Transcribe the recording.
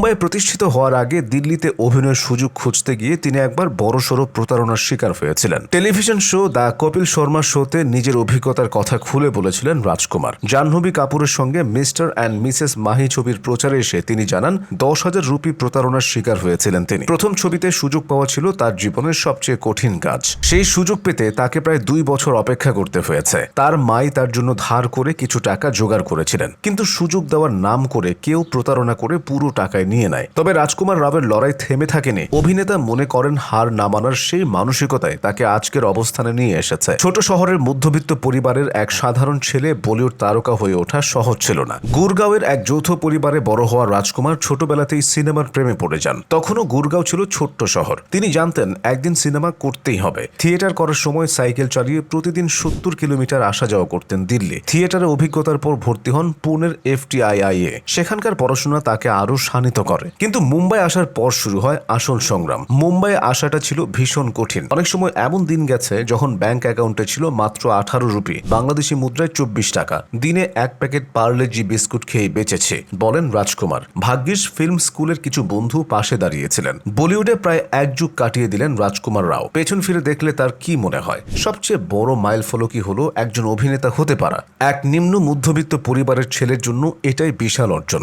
মুম্বাইয়ে প্রতিষ্ঠিত হওয়ার আগে দিল্লিতে অভিনয়ের সুযোগ খুঁজতে গিয়ে তিনি একবার বড়সড় প্রতারণার শিকার হয়েছিলেন। Television show the Kapil Sharma শোতে নিজের অভিজ্ঞতার কথা খুলে বলেছিলেন রাজকুমার। জাহ্নবী কাপুরের সঙ্গে মিস্টার অ্যান্ড মিসেস মাহি ছবির প্রচারে এসে তিনি জানান 10,000 রুপি প্রতারণার শিকার হয়েছিলেন তিনি। প্রথম ছবিতে সুযোগ পাওয়া ছিল তার জীবনের সবচেয়ে কঠিন কাজ। সেই সুযোগ পেতে তাকে প্রায় 2 বছর অপেক্ষা করতে হয়েছে। তার মাই তার জন্য ধার করে কিছু টাকা জোগাড় করেছিলেন, কিন্তু সুযোগ দেওয়ার নাম করে কেউ প্রতারণা করে পুরো টাকায় নিয়ে নেয়। তবে রাজকুমার রাওয়ের লড়াই থেমে থাকেনি। অভিনেতা মনে করেন হার না মানার সেই মানসিকতায় তাকে আজকের অবস্থানে নিয়ে এসেছে। ছোট শহরের মধ্যবিত্ত পরিবারের এক সাধারণ ছেলে বলিউড তারকা হয়ে ওঠা সহজ ছিল না। গুরগাঁওয়ের এক যৌথ পরিবারে বড় হওয়া রাজকুমার ছোটবেলাতেই সিনেমার প্রেমে পড়ে যান। তখনও গুরগাঁও ছিল ছোট্ট শহর। তিনি জানতেন একদিন সিনেমা করতেই হবে। থিয়েটার করার সময় সাইকেল চালিয়ে প্রতিদিন 70 কিলোমিটার আসা যাওয়া করতেন দিল্লি। থিয়েটারে অভিজ্ঞতার পর ভর্তি হন পুনের FTII-এ। সেখানকার পড়াশোনা তাকে আরো শানিত করে। কিন্তু মুম্বাই আসার পর শুরু হয় আসল সংগ্রাম। মুম্বাইয়ে আসাটা ছিল ভীষণ কঠিন। অনেক সময় এমন দিন গেছে যখন ব্যাংক অ্যাকাউন্টে ছিল মাত্র 18 রুপি, বাংলাদেশি মুদ্রায় 24 টাকা। দিনে 1 প্যাকেট পার্লে-জি বিস্কুট খেয়ে বেঁচেছে, বলেন রাজকুমার। ভাগ্যিস ফিল্ম স্কুলের কিছু বন্ধু পাশে দাঁড়িয়েছিলেন। বলিউডে প্রায় 1 যুগ কাটিয়ে দিলেন রাজকুমার রাও। পেছন ফিরে দেখলে তার কি মনে হয়? সবচেয়ে বড় মাইলফলকই হলো একজন অভিনেতা হতে পারা। এক নিম্ন মধ্যবিত্ত পরিবারের ছেলের জন্য এটাই বিশাল অর্জন।